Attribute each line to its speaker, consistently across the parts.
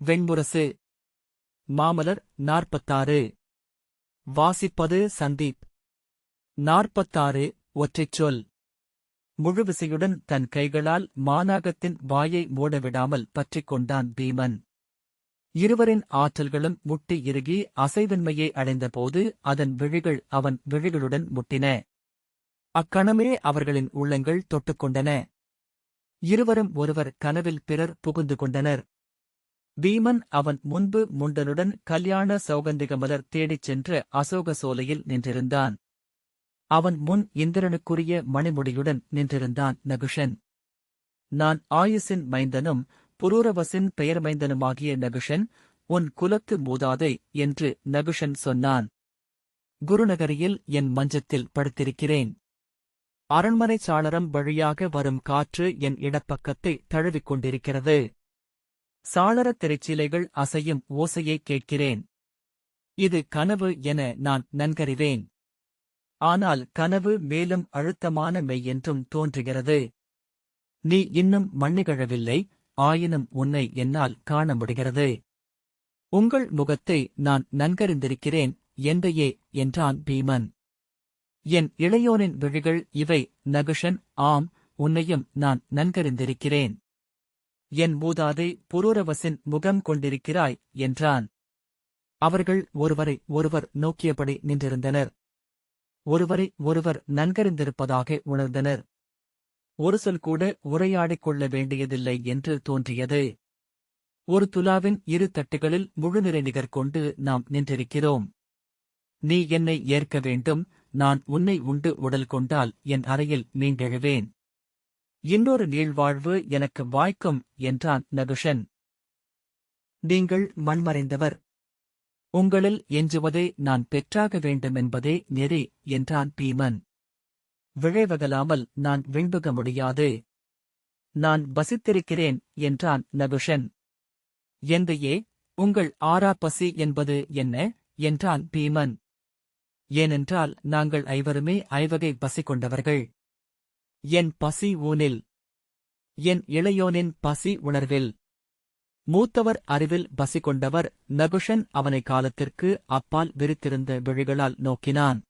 Speaker 1: வெண்முரசு. மாமலர் 46. வாசிப்பது சந்தீப். 46. ஒற்றைச் சொல். முழுவிசையுடன் தன் கைகளால் மானாகத்தின் வாயை மூடவிடாமல் பற்றிக் கொண்டான் பீமன். இருவரின் ஆற்றல்களும் முட்டி இறுகி அசைவின்மையை அடைந்தபோது அதன் விழிகள் அவன் விழிகளுடன் முட்டின. அக்கணமே அவர்களின் உள்ளங்கள் தொட்டுக்கொண்டன. இருவரும் ஒருவர் கனவில் பிறர் புகுந்து கொண்டனர். பீமன் அவன் முன்பு முண்டனுடன் கல்யாண சௌகந்திகமலர் தேடிச் சென்ற அசோக சோலையில் நின்றிருந்தான். அவன் முன் இந்திரனுக்குரிய மணிமுடியுடன் நின்றிருந்தான் நகுஷன். நான் ஆயுசின் மைந்தனும் புரூரவசின் பெயர் மைந்தனுமாகிய நகுஷன், உன் குலத்து மூதாதை என்று நகுஷன் சொன்னான். குருநகரியில் என் மஞ்சத்தில் படுத்திருக்கிறேன். அரண்மனை சாளரம் வழியாக வரும் காற்று என் இடப்பக்கத்தை தழுவிக் கொண்டிருக்கிறது. சாளரத் திரைச்சீலைகள் அசையும் ஓசையை கேட்கிறேன். இது கனவு என நான் நன்கறிவேன். ஆனால் கனவு மேலும் அழுத்தமான மெய் என்றும் தோன்றுகிறது. நீ இன்னும் மண்ணிகழவில்லை, ஆயினும் உன்னை என்னால் காண முடிகிறது. உங்கள் முகத்தை நான் நன்கறிந்திருக்கிறேன் எந்தையே என்றான் பீமன். என் இளையோனின் விழிகள் இவை நகுஷன். ஆம், உன்னையும் நான் நன்கறிந்திருக்கிறேன். என் மூதாதை புரூரவசின் முகம் கொண்டிருக்கிறாய் என்றான். அவர்கள் ஒருவரை ஒருவர் நோக்கியபடி நின்றிருந்தனர். ஒருவரை ஒருவர் நன்கறிந்திருப்பதாக உணர்ந்தனர். ஒரு சொல் கூட உரையாடிக் கொள்ள வேண்டியதில்லை என்று தோன்றியது. ஒரு துலாவின் இரு தட்டுகளில் முழுநிறை நிகர் கொண்டு நாம் நின்றிருக்கிறோம். நீ என்னை ஏற்க வேண்டும், நான் உன்னை உண்டு உடல் கொண்டால் என் அறையில் மீண்டெழுவேன். இன்னொரு நீள்வாழ்வு எனக்கு வாய்க்கும் என்றான் நகுஷன். நீங்கள் மண்மறைந்தவர். உங்களில் எஞ்சுவதை நான் பெற்றாக வேண்டுமென்பதே நெறி என்றான் பீமன். விழைவகலாமல் நான் விண்புக முடியாது. நான் வசித்திருக்கிறேன் என்றான் நகுஷன். எந்தையே, உங்கள் ஆறா பசி என்பது என்ன என்றான் பீமன். ஏனென்றால் நாங்கள் ஐவருமே ஐவகை பசி கொண்டவர்கள். என் பசி ஊனில், என் இளையோனின் பசி உணர்வில். மூத்தவர் அறிவில் பசி கொண்டவர் நகுஷன் அவனை காலத்திற்கு அப்பால் விரித்திருந்த விழிகளால் நோக்கினான்.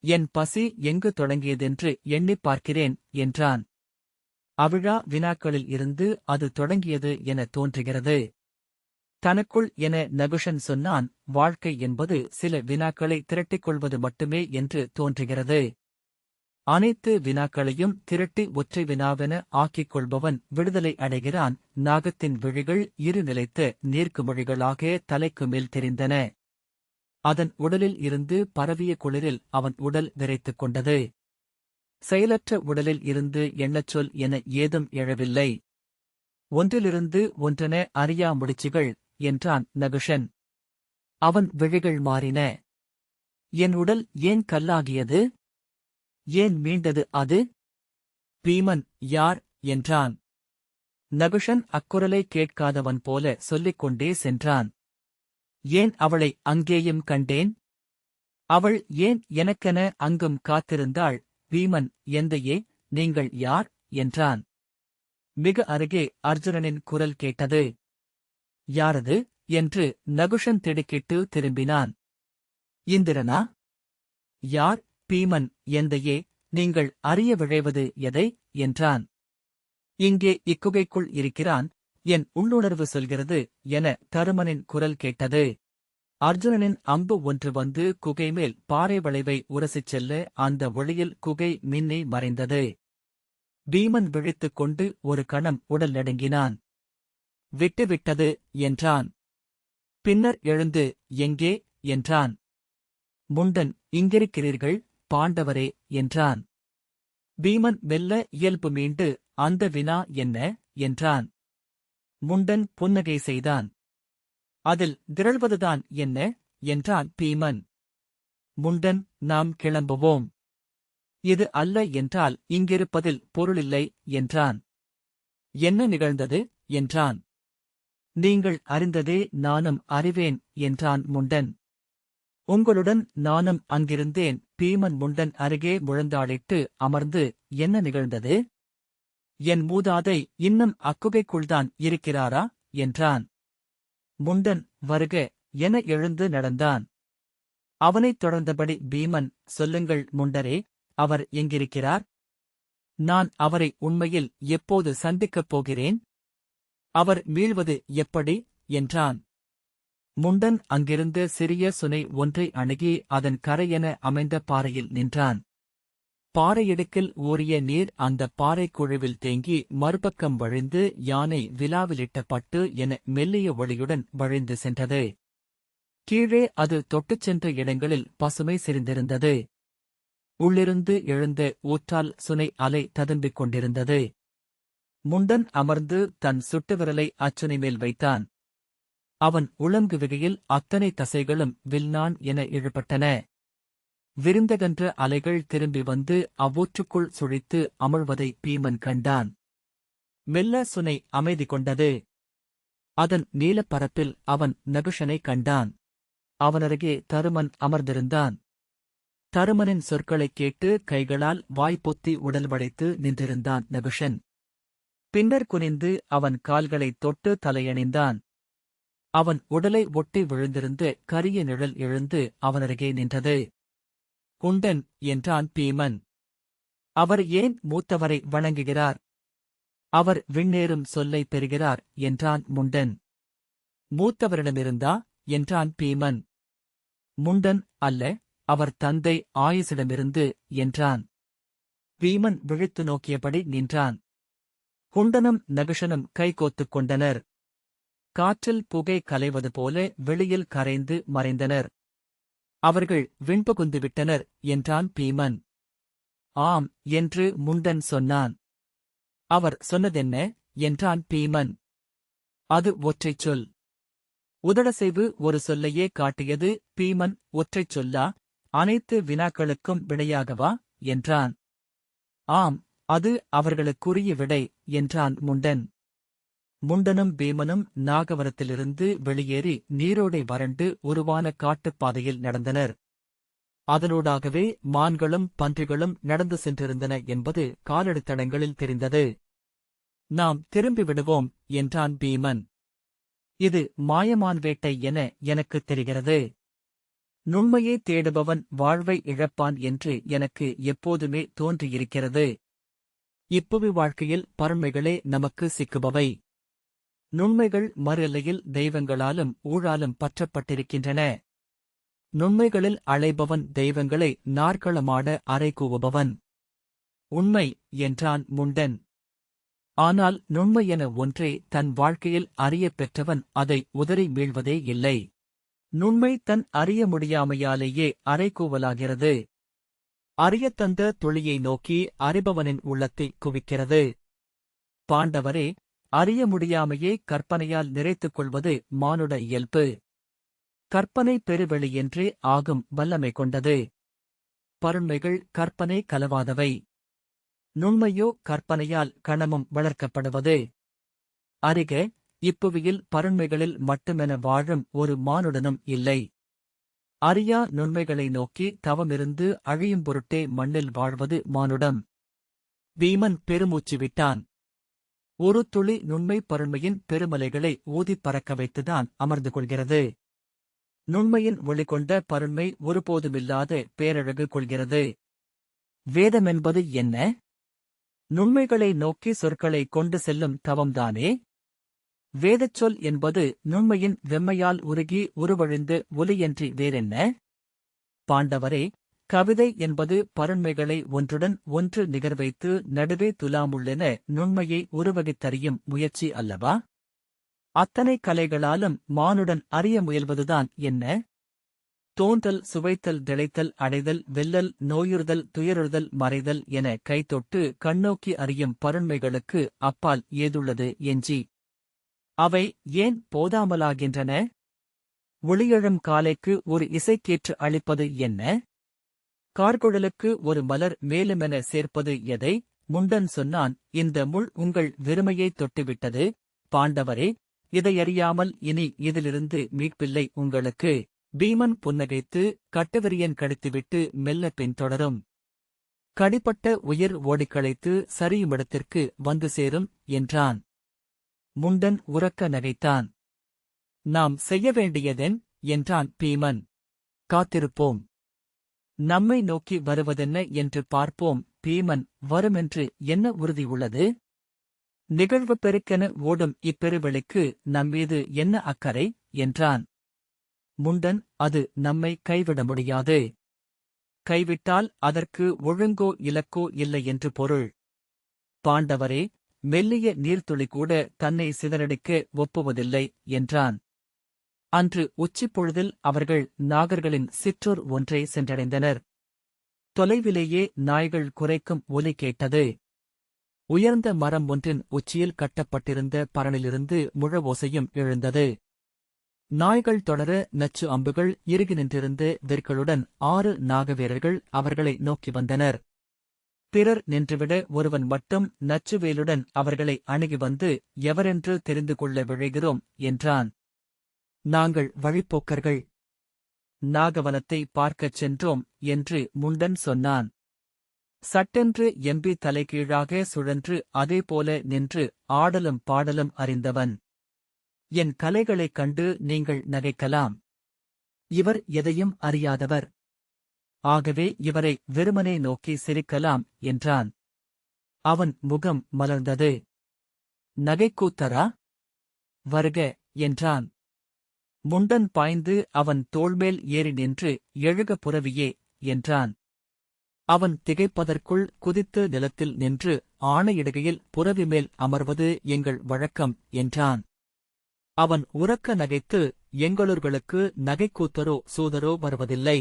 Speaker 1: என் பசி எங்கு தொடங்கியதென்று எண்ணிப் பார்க்கிறேன் என்றான். அவிழா வினாக்களில் இருந்து அது தொடங்கியது என தோன்றுகிறது. தனக்குள் என நகுஷன் சொன்னான். வாழ்க்கை என்பது சில வினாக்களை திரட்டிக் கொள்வது மட்டுமே என்று தோன்றுகிறது. அனைத்து வினாக்களையும் திரட்டி ஒற்றை வினாவென ஆக்கிக் கொள்பவன் விடுதலை அடைகிறான். நாகத்தின் விழிகள் இரு நிலைத்த நீர்க்குமிழிகளாக தலைக்கு மேல் தெரிந்தன. அதன் உடலில் இருந்து பரவிய குளிரில் அவன் உடல் விரைத்துக் கொண்டது. செயலற்ற உடலில் இருந்து எண்ணச்சொல் என ஏதும் எழவில்லை. ஒன்றிலிருந்து ஒன்றென அறியா முடிச்சுகள் என்றான் நகுஷன். அவன் விழிகள் மாறின. என் உடல் ஏன் கல்லாகியது? ஏன் மீண்டது அது? பீமன் யார் என்றான். நகுஷன் அக்குரலை கேட்காதவன் போல சொல்லிக் கொண்டே சென்றான். ஏன் அவளை அங்கேயும் கண்டேன்? அவள் ஏன் எனக்கென அங்கும் காத்திருந்தாள்? பீமன் எந்தையே, நீங்கள் யார் என்றான். மிக அருகே அர்ஜுனனின் குரல் கேட்டது. யாரது என்று நகுஷன் திடுக்கிட்டு திரும்பினான். இந்திரனா? யார்? பீமன் எந்தையே, நீங்கள் அறிய விழைவது எதை என்றான். இங்கே இக்குகைக்குள் இருக்கிறான், என் உள்ளுணர்வு சொல்கிறது என தருமனின் குரல் கேட்டது. அர்ஜுனனின் அம்பு ஒன்று வந்து குகை மேல் பாறை வளைவை உரசிச் செல்ல அந்த ஒளியில் குகை மின்னி மறைந்தது. பீமன் விழித்துக் கொண்டு ஒரு கணம் உடல் நடுங்கினான். விட்டுவிட்டது என்றான். பின்னர் எழுந்து எங்கே என்றான். முண்டன், இங்கிருக்கிறீர்கள் பாண்டவரே என்றான். பீமன் மெல்ல இயல்பு மீண்டு அந்த வினா என்ன என்றான். முண்டன் புன்னகை செய்தான். அதில் திரள்வதுதான் என்ன என்றான் பீமன். முண்டன், நாம் கிளம்புவோம். இது அல்ல என்றால் இங்கிருப்பதில் பொருளில்லை என்றான். என்ன நிகழ்ந்தது என்றான். நீங்கள் அறிந்ததே நானும் அறிவேன் என்றான் முண்டன். உங்களுடன் நானும் அங்கிருந்தேன். பீமன் முண்டன் அருகே முழந்தாளிட்டு அமர்ந்து என்ன நிகழ்ந்தது? என் மூதாதை இன்னும் அக்குகைக்குள்தான் இருக்கிறாரா என்றான். முண்டன் வருக என எழுந்து நடந்தான். அவனைத் தொடர்ந்தபடி பீமன், சொல்லுங்கள் முண்டரே, அவர் எங்கிருக்கிறார்? நான் அவரை உண்மையில் எப்போது சந்திக்கப் போகிறேன்? அவர் மீள்வது எப்படி? என்றான். முண்டன் அங்கிருந்த சிறிய சுனை ஒன்றை அணுகி அதன் கரையென அமைந்த பாறையில் நின்றான். பாறையிடுக்கில் ஊறிய நீர் அந்த பாறைக் குழுவில் தேங்கி மறுபக்கம் வழிந்து யானை விலாவிலிட்ட பட்டு என மெல்லிய ஒளியுடன் வழிந்து சென்றது. கீழே அது தொட்டுச் சென்ற இடங்களில் பசுமை செறிந்திருந்தது. உள்ளிருந்து எழுந்த ஊற்றால் சுனை அலை ததும்பிக் கொண்டிருந்தது. முண்டன் அமர்ந்து தன் சுட்டு விரலை அச்சுனை மேல் வைத்தான். அவன் உளங்குவிகையில் அத்தனை தசைகளும் வில்நான் என இழுபட்டன. விரிந்தகன்ற அலைகள் திரும்பி வந்து அவ்வூற்றுக்குள் சுழித்து அமிழ்வதை பீமன் கண்டான். மெல்ல சுனை அமைதி கொண்டது. அதன் நீலப்பரப்பில் அவன் நகுஷனை கண்டான். அவனருகே தருமன் அமர்ந்திருந்தான். தருமனின் சொற்களைக் கேட்டு கைகளால் வாய்ப்பொத்தி உடல் வளைத்து நின்றிருந்தான் நகுஷன். பின்னர் குனிந்து அவன் கால்களைத் தொட்டு தலையணிந்தான். அவன் உடலை ஒட்டி விழுந்திருந்து கரிய நிழல் எழுந்து அவனருகே நின்றது. குண்டன் என்றான் பீமன். அவர் ஏன் மூத்தவரை வணங்குகிறார்? அவர் விண்ணேறும் சொல்லை பெறுகிறார் என்றான் முண்டன். மூத்தவரிடமிருந்தா? என்றான் பீமன். முண்டன் அல்ல, அவர் தந்தை ஆயுசிடமிருந்து என்றான். பீமன் விழித்து நோக்கியபடி நின்றான். குண்டனும் நகுஷனும் கைகோத்துக் கொண்டனர். காற்றில் புகை கலைவது போல வெளியில் கரைந்து மறைந்தனர். அவர்கள் விண்புகுந்துவிட்டனர் என்றான் பீமன். ஆம் என்று முண்டன் சொன்னான். அவர் சொன்னதென்ன? என்றான் பீமன். அது ஒற்றைச் சொல். உதடசைவு ஒரு சொல்லையே காட்டியது. பீமன், ஒற்றைச் சொல்லா? அனைத்து வினாக்களுக்கும் விடையாகவா? என்றான். ஆம், அது அவர்களுக்குரிய விடை என்றான் முண்டன். முண்டனும் பீமனும் நாகவனத்திலிருந்து வெளியேறி நீரோடை வறண்டு உருவான காட்டுப்பாதையில் நடந்தனர். அதனூடாகவே மான்களும் பன்றிகளும் நடந்து சென்றிருந்தன என்பது காலடித்தடங்களில் தெரிந்தது. நாம் திரும்பி விடுவோம் என்றான் பீமன். இது மாயமான் வேட்டை என எனக்குத் தெரிகிறது. நுண்மையை தேடுபவன் வாழ்வை இழப்பான் என்று எனக்கு எப்போதுமே தோன்றியிருக்கிறது. இப்புவி வாழ்க்கையில் பரண்மைகளே நமக்கு சிக்குபவை. நுண்மைகள் மறு எல்லையில் தெய்வங்களாலும் ஊழாலும் பற்றப்பட்டிருக்கின்றன. நுண்மைகளில் அலைபவன் தெய்வங்களை நாற்களமாட அறை கூவுபவன். உண்மை என்றான் முண்டன். ஆனால் நுண்மை என ஒன்றே தன் வாழ்க்கையில் அறியப் பெற்றவன் அதை உதறி மீள்வதே இல்லை. நுண்மை தன் அறிய முடியாமையாலேயே அறைகூவலாகிறது. அறியத் தந்த துளியை நோக்கி அறிபவனின் உள்ளத்தை குவிக்கிறது. பாண்டவரே, அறிய முடியாமையே கற்பனையால் நிறைத்துக் கொள்வது மானுட இயல்பு. கற்பனை பெருவெளியென்றே ஆகும் வல்லமை கொண்டது. பருண்மைகள் கற்பனை கலவாதவை. நுண்மையோ கற்பனையால் கணமும் வளர்க்கப்படுவது. அறிக, இப்புவியில் பருண்மைகளில் மட்டுமென வாழும் ஒரு மானுடனும் இல்லை. அறியா நுண்மைகளை நோக்கி தவமிருந்து அழியும் பொருட்டே மண்ணில் வாழ்வது மானுடம். பீமன் பெருமூச்சு விட்டான். ஒரு துளி நுண்மை பருண்மையின் பெருமலைகளை ஊதிப் பறக்க வைத்துதான் அமர்ந்து கொள்கிறது. நுண்மையின் ஒளிகொண்ட பருண்மை ஒருபோதுமில்லாத பேரழகு கொள்கிறது. வேதமென்பது என்ன? நுண்மைகளை நோக்கி சொற்களை கொண்டு செல்லும் தவம்தானே. வேதச்சொல் என்பது நுண்மையின் வெம்மையால் உருகி உருவழிந்து ஒலியன்றி வேறென்ன? பாண்டவரே, கவிதை என்பது பருண்மைகளை ஒன்றுடன் ஒன்று நிகர்வைத்து நடுவே துலாமுள்ளென நுண்மையை உருவகித்தறியும் முயற்சி அல்லவா? அத்தனை கலைகளாலும் மானுடன் அறிய முயல்வதுதான் என்ன? தோன்றல், சுவைத்தல், திளைத்தல், அடைதல், வெல்லல், நோயுறுதல், துயருறுதல், மறைதல் என கைதொட்டு கண்ணோக்கி அறியும் பருண்மைகளுக்கு அப்பால் ஏதுள்ளது எஞ்சி? அவை ஏன் போதாமலாகின்றன? ஒளியெழும் காலைக்கு ஒரு இசைக்கேற்று அளிப்பது என்ன? கார்குழலுக்கு ஒரு மலர் மேலுமென சேர்ப்பது எதை? முண்டன் சொன்னான். இந்த முள் உங்கள் வெறுமையைத் தொட்டுவிட்டது. பாண்டவரே, இதையறியாமல் இனி இதிலிருந்து மீட்பில்லை உங்களுக்கு. பீமன் புன்னகைத்து கட்டுவிரியன் கடித்துவிட்டு மெல்ல பின்தொடரும். கடிப்பட்ட உயிர் ஓடிக்களைத்து சரியுமிடத்திற்கு வந்து சேரும் என்றான். முண்டன் உரக்க நகைத்தான். நாம் செய்ய வேண்டியதென் என்றான் பீமன். காத்திருப்போம். நம்மை நோக்கி வருவதென்ன என்று பார்ப்போம். பீமன், வருமென்று என்ன உறுதி உள்ளது? நிகழ்வு பெருக்கென ஓடும் இப்பெருவெளிக்கு நம்மீது என்ன அக்கறை என்றான். முண்டன், அது நம்மை கைவிட முடியாது. கைவிட்டால் அதற்கு ஒழுங்கோ இலக்கோ இல்லை என்று பொருள். பாண்டவரே, மெல்லிய நீர்த்துளி கூட தன்னை சிதறடிக்க ஒப்புவதில்லை என்றான். அன்று உச்சிப்பொழுதில் அவர்கள் நாகர்களின் சிற்றூர் ஒன்றை சென்றடைந்தனர். தொலைவிலேயே நாய்கள் குரைக்கும் ஒலி கேட்டது. உயர்ந்த மரம் ஒன்றின் உச்சியில் கட்டப்பட்டிருந்த பரணிலிருந்து முழவோசையும் எழுந்தது. நாய்கள் தொடர நச்சு அம்புகள் இறுகி நின்றிருந்த விற்களுடன் 6 நாகவீரர்கள் அவர்களை நோக்கி வந்தனர். பிறர் நின்றுவிட ஒருவன் மட்டும் நச்சுவேலுடன் அவர்களை அணுகி வந்து எவரென்று தெரிந்து கொள்ள விழைகிறோம் என்றான். நாங்கள் வழிப்போக்கர்கள். நாகவனத்தை பார்க்கச் சென்றோம் என்று முண்டன் சொன்னான். சட்டென்று எம்பி தலைகீழாக சுழன்று அதேபோல நின்று ஆடலும் பாடலும் அறிந்தவன். என் கலைகளைக் கண்டு நீங்கள் நகைக்கலாம். இவர் எதையும் அறியாதவர். ஆகவே இவரை வெறுமனே நோக்கி சிரிக்கலாம் என்றான். அவன் முகம் மலர்ந்தது. நகைக்கூத்தரா? வருக என்றான். முண்டன் பாய்ந்து அவன் தோள்மேல் ஏறி நின்று, எழுக புரவியே என்றான். அவன் திகைப்பதற்குள் குதித்து நிலத்தில் நின்று ஆணையிடுகையில், புரவி மேல் அமர்வது எங்கள் வழக்கம் என்றான். அவன் உரக்க நகைத்து, எங்களூர்களுக்கு நகைக்கூத்தரோ சூதரோ வருவதில்லை.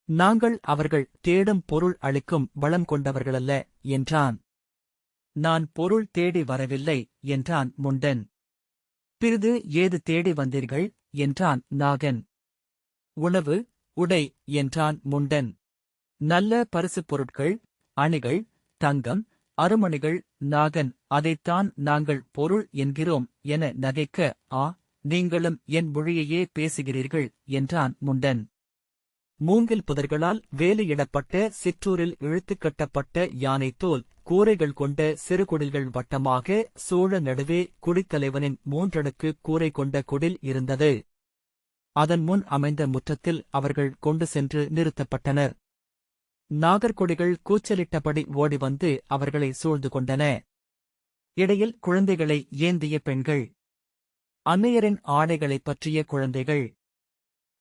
Speaker 1: நாங்கள் அவர்கள் தேடும் பொருள் அளிக்கும் வளம் கொண்டவர்களல்ல என்றான். நான் பொருள் தேடி வரவில்லை என்றான் முண்டன். பிறிது ஏது தேடி வந்தீர்கள் என்றான் நாகன். உணவு, உடை என்றான் முண்டன். நல்ல பரிசுப் பொருட்கள், அணிகள், தங்கம், அருமணிகள். நாகன், அதைத்தான் நாங்கள் பொருள் என்கிறோம் என நகைக்க, ஆ, நீங்களும் என் மொழியையே பேசுகிறீர்கள் என்றான் முண்டன். மூங்கில் புதர்களால் வேலியிடப்பட்ட சிற்றூரில் இழுத்துக் கட்டப்பட்ட யானை தோல் கூரைகள் கொண்ட சிறுகுடில்கள் வட்டமாக சூழ நடுவே குடித்தலைவனின் 3 அடுக்கு கூரை கொண்ட குடில் இருந்தது. அதன் முன் அமைந்த முற்றத்தில் அவர்கள் கொண்டு சென்று நிறுத்தப்பட்டனர். நாகர்கொடிகள் கூச்சலிட்டபடி ஓடிவந்து அவர்களை சூழ்ந்து கொண்டன. இடையில் குழந்தைகளை ஏந்திய பெண்கள், அன்னையரின் ஆடைகளைப் பற்றிய குழந்தைகள்,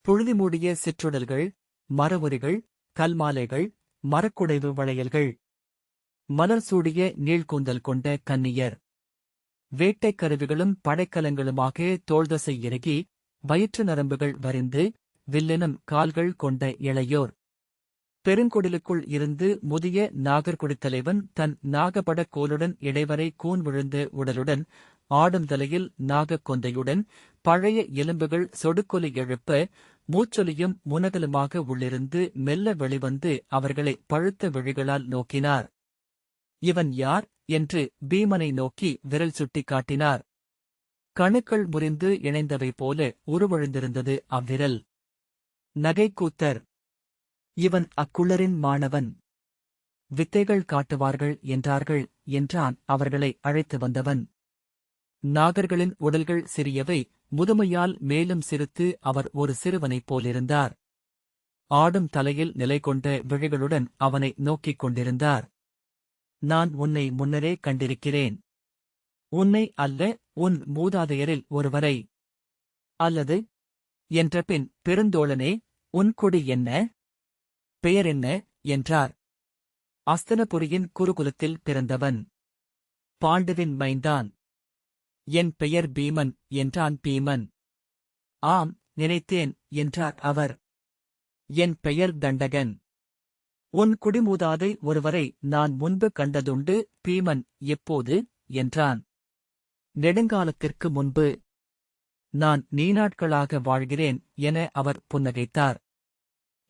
Speaker 1: புழுதி மூடிய சிற்றுடல்கள், மரவுரிகள், கல்மாலைகள், மரக்குடைவு வளையல்கள், மலர் சூடிய நீள்கூந்தல் கொண்ட கன்னியர், வேட்டைக் கருவிகளும் படைக்கலங்களுமாக தோள்தசை இறுகி, வயிற்று நரம்புகள் வரிந்து, வில்லெனும் கால்கள் கொண்ட இளையோர். பெருங்கொடிலுக்குள் இருந்து முதிய நாகர்குடித்தலைவன் தன் நாகபட கோலுடன் இடைவரை கூன் விழுந்த உடலுடன், ஆடும் தலையில் நாகக் கொந்தையுடன், பழைய எலும்புகள் சொடுக்கொலி எழுப்ப, மூச்சொலியும் முனகலுமாக உள்ளிருந்து மெல்ல வெளிவந்து அவர்களை பழுத்த விழிகளால் நோக்கினார். இவன் யார் என்று பீமனை நோக்கி விரல் சுட்டிக் காட்டினார். கணுக்கள் முறிந்து இணைந்தவை போல உருவழுந்திருந்தது அவ்விரல். நகைக்கூத்தர். இவன் அக்குள்ளரின் மாணவன். வித்தைகள் காட்டுவார்கள் என்றார்கள் என்றான் அவர்களை அழைத்து வந்தவன். நாகர்களின் உடல்கள் சிறியவை, முதுமையால் மேலும் சிறுத்து அவர் ஒரு சிறுவனைப் போலிருந்தார். ஆடும் தலையில் நிலை கொண்ட விழிகளுடன் அவனை நோக்கிக் கொண்டிருந்தார். நான் உன்னை முன்னரே கண்டிருக்கிறேன். உன்னை அல்ல, உன் மூதாதையரில் ஒருவரை. அல்லது என்றபின், பெருந்தோழனே, உன் குடி என்ன? பெயர் என்ன என்றார். அஸ்தனபுரியின் குருகுலத்தில் பிறந்தவன். பாண்டுவின் மைந்தான். என் பெயர் பீமன் என்றான் பீமன். ஆம், நினைத்தேன் என்றார் அவர். என் பெயர் தண்டகன். உன் குடிமூதாதை ஒருவரை நான் முன்பு கண்டதுண்டு. பீமன், எப்போது என்றான். நெடுங்காலத்திற்கு முன்பு. நான் நீநாட்களாக வாழ்கிறேன் என அவர் புன்னகைத்தார்.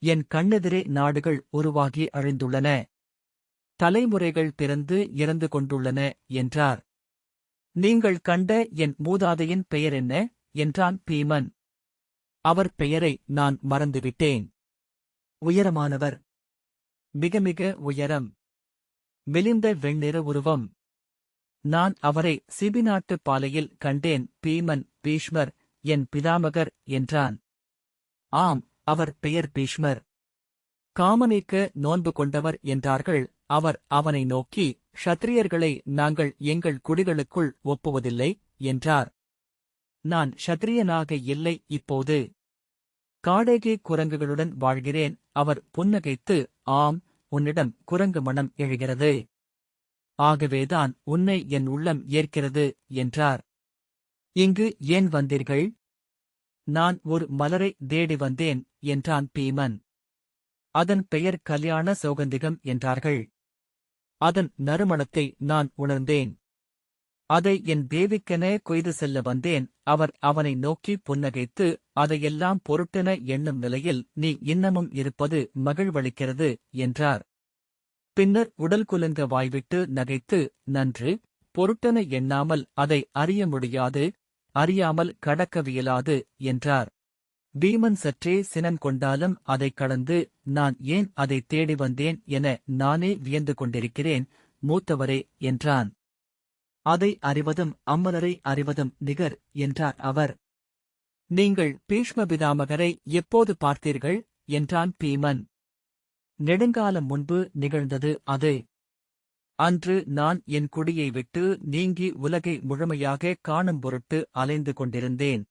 Speaker 1: என் கண்ணெதிரே நாடுகள் உருவாகி அழிந்துள்ளன. தலைமுறைகள் பிறந்து இறந்து கொண்டுள்ளன என்றார். நீங்கள் கண்ட என் மூதாதையின் பெயர் என்ன என்றான் பீமன். அவர் பெயரை நான் மறந்துவிட்டேன். உயரமானவர். மிக மிக உயரம். மெலிந்த வெண்ணிற உருவம். நான் அவரை சிபி நாட்டுப் பாலையில் கண்டேன். பீமன், பீஷ்மர், என் பிதாமகர் என்றான். ஆம், அவர் பெயர் பீஷ்மர். காமநீக்க நோன்பு கொண்டவர் என்றார்கள். அவர் அவனை நோக்கி, க்ஷத்திரியர்களை நாங்கள் எங்கள் குடிகளுக்குள் ஒப்புவதில்லை என்றார். நான் க்ஷத்திரியனாக இல்லை இப்போது. காடேகி குரங்குகளுடன் வாழ்கிறேன். அவர் புன்னகைத்து, ஆம், உன்னிடம் குரங்கு மனம் எழுகிறது. ஆகவேதான் உன்னை என் உள்ளம் ஏற்கிறது என்றார். இங்கு ஏன் வந்தீர்கள்? நான் ஒரு மலரை தேடி வந்தேன் என்றான் பீமன். அதன் பெயர் கல்யாண சௌகந்திகம் என்றார்கள். அதன் நறுமணத்தை நான் உணர்ந்தேன். அதை என் தேவிக்கென கொய்து செல்ல வந்தேன். அவர் அவனை நோக்கி புன்னகைத்து, அதையெல்லாம் பொருட்டென எண்ணும் நிலையில் நீ இன்னமும் இருப்பது மகிழ்வளிக்கிறது என்றார். பின்னர் உடல் குலுங்க வாய்விட்டு நகைத்து, நன்று, பொருட்டென எண்ணாமல் அதை அறிய முடியாது, அறியாமல் கடக்கவியலாது என்றார். பீமன் சற்றே சினம் கொண்டாலும் அதைக் கடந்து, நான் ஏன் அதை தேடி வந்தேன் என நானே வியந்து கொண்டிருக்கிறேன், மூத்தவரே என்றான். அதை அறிவதும் அம்மலரை அறிவதும் நிகர் என்றார் அவர். நீங்கள் பீஷ்ம பிதாமகரை எப்போது பார்த்தீர்கள் என்றான் பீமன். நெடுங்காலம் முன்பு நிகழ்ந்தது அது. அன்று நான் என் குடியை விட்டு நீங்கி உலகை முழுமையாக காணும் பொருட்டு அலைந்து கொண்டிருந்தேன்.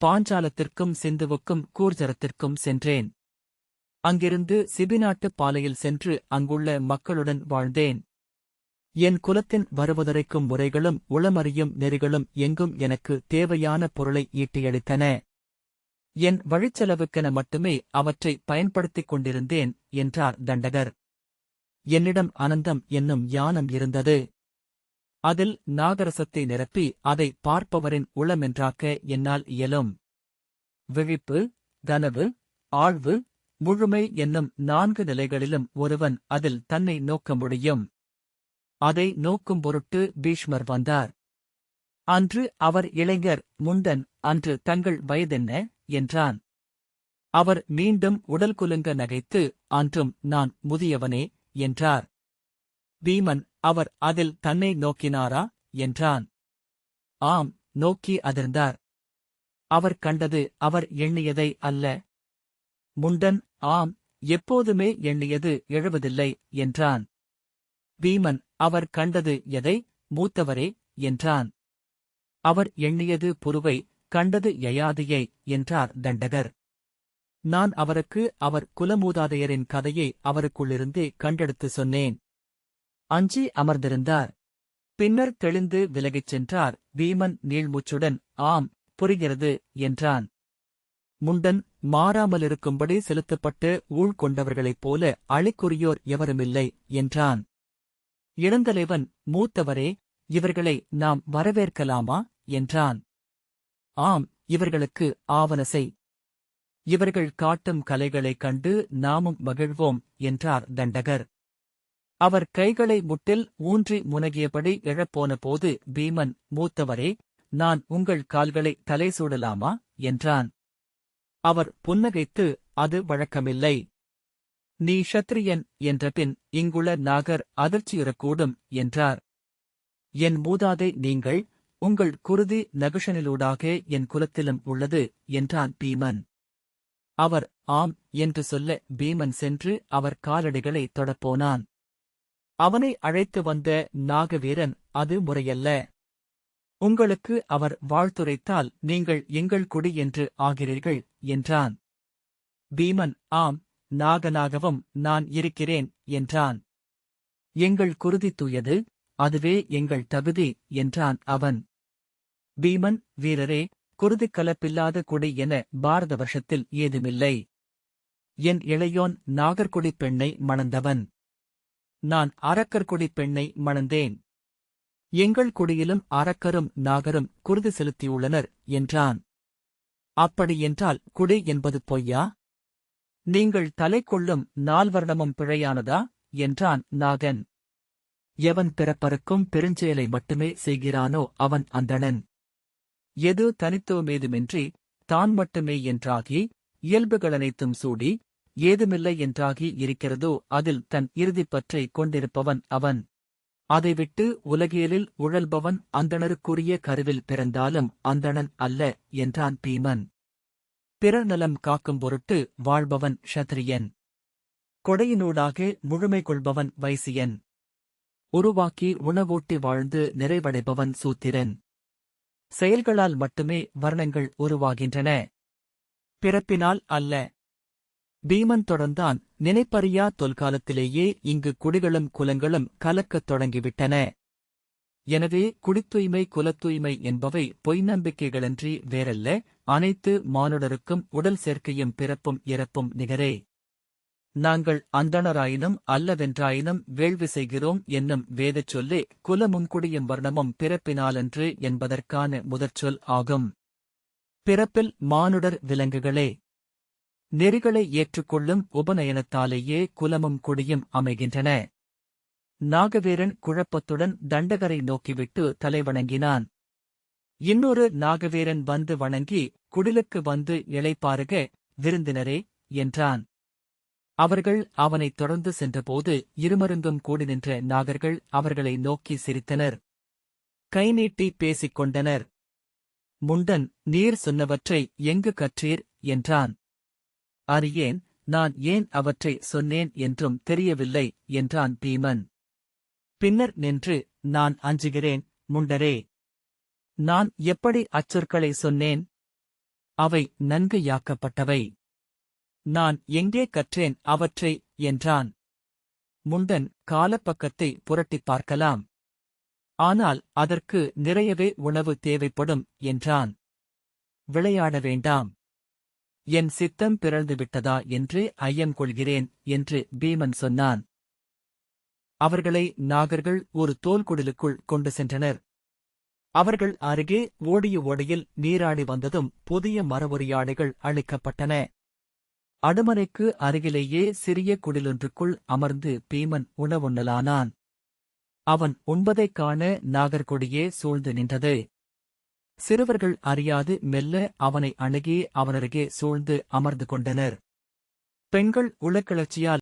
Speaker 1: பாஞ்சாலத்திற்கும் சிந்துவுக்கும் கூர்ஜரத்திற்கும் சென்றேன். அங்கிருந்து சிபிநாட்டுப் பாலையில் சென்று அங்குள்ள மக்களுடன் வாழ்ந்தேன். என் குலத்தின் வருவதரைக்கும் முறைகளும் உளமறியும் நெறிகளும் எங்கும் எனக்கு தேவையான பொருளை ஈட்டியளித்தன. என் வழிச்செலவுக்கென மட்டுமே அவற்றை பயன்படுத்திக் கொண்டிருந்தேன் என்றார் தண்டகர். என்னிடம் அனந்தம் என்னும் யானம் இருந்தது. அதில் நாகரசத்தை நிரப்பி அதை பார்ப்பவரின் உளமென்றாக்க என்னால் இயலும். விழிப்பு, கனவு, ஆழ்வு, முழுமை என்னும் 4 நிலைகளிலும் ஒருவன் அதில் தன்னை நோக்க முடியும். அதை நோக்கும் பொருட்டு பீஷ்மர் வந்தார். அன்று அவர் இளைஞர், முண்டன் அன்று தங்கள் வயதென்ன என்றான். அவர் மீண்டும் உடல் குலுங்க நகைத்து, அன்றும் நான் முதியவனே என்றார். பீமன், அவர் அதில் தன்னை நோக்கினாரா என்றான். ஆம், நோக்கி அதிர்ந்தார். அவர் கண்டது அவர் எண்ணியதை அல்ல. முண்டன், ஆம், எப்போதுமே எண்ணியது எழுவதில்லை என்றான். பீமன், அவர் கண்டது எதை, மூத்தவரே என்றான். அவர் எண்ணியது புருவை, கண்டது யயாதியை என்றார் தண்டகர். நான் அவருக்கு அவர் குலமூதாதையரின் கதையை அவருக்குள்ளிருந்தே கண்டெடுத்து சொன்னேன். அஞ்சி அமர்ந்திருந்தார். பின்னர் தெளிந்து விலகிச் சென்றார். பீமன் நீள்மூச்சுடன், ஆம், புரிகிறது என்றான். முண்டன், மாறாமலிருக்கும்படி செலுத்தப்பட்டு ஊழ்கொண்டவர்களைப் போல அழிக்குரியோர் எவருமில்லை என்றான். இளந்தலைவன், மூத்தவரே, இவர்களை நாம் வரவேற்கலாமா என்றான். ஆம், இவர்களுக்கு ஆவனசை. இவர்கள் காட்டும் கலைகளைக் கண்டு நாமும் மகிழ்வோம் என்றார் தண்டகர். அவர் கைகளை முட்டில் ஊன்றி முனகியபடி எழப்போன போது பீமன், மூத்தவரே, நான் உங்கள் கால்களை தலை சூடலாமா என்றான். அவர் புன்னகைத்து, அது வழக்கமில்லை. நீ க்ஷத்திரியன் என்றபின் இங்குள்ள நாகர் அதிர்ச்சியுறக்கூடும் என்றார். என் மூதாதை நீங்கள், உங்கள் குருதி நகுஷனிலூடாக என் குலத்திலும் உள்ளது என்றான் பீமன். அவர் ஆம் என்று சொல்ல பீமன் சென்று அவர் காலடிகளை தொடப்போனான். அவனை அழைத்து வந்த நாகவீரன், அது முறையல்ல. உங்களுக்கு அவர் வாழ்த்துரைத்தால் நீங்கள் எங்கள் குடி என்று ஆகிறீர்கள் என்றான். பீமன், ஆம், நாகனாகவும் நான் இருக்கிறேன் என்றான். எங்கள் குருதி தூயது, அதுவே எங்கள் தகுதி என்றான் அவன். பீமன், வீரரே, குருதிக் கலப்பில்லாத குடி என பாரத வருஷத்தில் ஏதுமில்லை. என் இளையோன் நாகர்குடிப் பெண்ணை மணந்தவன். நான் அரக்கர்குடிப் பெண்ணை மணந்தேன். எங்கள் குடியிலும் அரக்கரும் நாகரும் குருதி செலுத்தியுள்ளனர் என்றான். அப்படியென்றால் குடி என்பது பொய்யா? நீங்கள் தலை கொள்ளும் 4 வருடமும் பிழையானதா என்றான் நாகன். எவன் பிறப்பறுக்கும் பெருஞ்செயலை மட்டுமே செய்கிறானோ அவன் அந்தணன். எது தனித்துவமேதுமின்றி தான் மட்டுமே என்றாகி இயல்புகளனைத்தும் சூடி ஏதுமில்லை என்றாகி இருக்கிறதோ அதில் தன் இறுதிப்பற்றை கொண்டிருப்பவன் அவன். அதை விட்டு உலகியலில் உழல்பவன் அந்தணருக்குரிய கருவில் பிறந்தாலும் அந்தணன் அல்ல என்றான் பீமன். பிறர் நலம் காக்கும் பொருட்டு வாழ்பவன் க்ஷத்ரியன். கொடையினூடாக முழுமை கொள்பவன் வைசியன். உருவாக்கி உணவூட்டி வாழ்ந்து நிறைவடைபவன் சூத்திரன். செயல்களால் மட்டுமே வர்ணங்கள் உருவாகின்றன, பிறப்பினால் அல்ல. பீமன் தொடர்ந்தான். நினைப்பறியா தொல்காலத்திலேயே இங்கு குடிகளும் குலங்களும் கலக்கத் தொடங்கிவிட்டன. எனவே குடித்தூய்மை குலத்தூய்மை என்பவை பொய் நம்பிக்கைகளன்றி வேறல்ல. அனைத்து மானுடருக்கும் உடல் சேர்க்கையும் பிறப்பும் இறப்பும் நிகரே. நாங்கள் அந்தணராயினும் அல்லவென்றாயினும் வேள்வி செய்கிறோம் என்னும் வேதச் சொல்லே குலமும் குடியும் வர்ணமும் பிறப்பினாலன்று என்பதற்கான முதற்சொல் ஆகும். பிறப்பில் மானுடர் விலங்குகளே. நெறிகளை ஏற்றுக்கொள்ளும் உபநயனத்தாலேயே குலமும் குடியும் அமைகின்றன. நாகவேரன் குழப்பத்துடன் தண்டகரை நோக்கிவிட்டு தலைவணங்கினான். இன்னொரு நாகவேரன் வந்து வணங்கி, குடிலுக்கு வந்து இளைப்பாறுக விருந்தினரே என்றான். அவர்கள் அவனைத் தொடர்ந்து சென்றபோது இருமருங்கும் கூடி நின்ற நாகர்கள் அவர்களை நோக்கி சிரித்தனர். கை நீட்டி பேசிக் கொண்டனர். முண்டன், நீர் சொன்னவற்றை எங்கு கற்றீர் என்றான். அறியேன், நான் ஏன் அவற்றை சொன்னேன் என்றும் தெரியவில்லை என்றான் பீமன். பின்னர் நின்று, நான் அஞ்சுகிறேன் முண்டரே. நான் எப்படி அச்சொற்களை சொன்னேன்? அவை நன்கு யாக்கப்பட்டவை. நான் எங்கே கற்றேன் அவற்றை என்றான். முண்டன், காலப்பக்கத்தை புரட்டிப் பார்க்கலாம். ஆனால் அதற்கு நிறையவே உணவு தேவைப்படும் என்றான். விளையாட வேண்டாம். என் சித்தம் பிறழ்ந்து விட்டதா என்று ஐயம் கொள்கிறேன் என்று பீமன் சொன்னான். அவர்களை நாகர்கள் ஒரு தோல்குடிலுக்குள் கொண்டு சென்றனர். அவர்கள் அருகே ஓடிய ஓடையில் நீராடி வந்ததும் புதிய மரவுரியாடைகள் அளிக்கப்பட்டன. அடுமனைக்கு அருகிலேயே சிறிய குடிலொன்றுக்குள் அமர்ந்து பீமன் உணவுண்ணலானான். அவன் உண்பதைக் காண நாகர்கொடியே சூழ்ந்து நின்றது. சிறுவர்கள் அறியாது மெல்ல அவனை அணுகி அவனருகே சூழ்ந்து அமர்ந்து கொண்டனர். பெண்கள் உளக்கிளர்ச்சியால்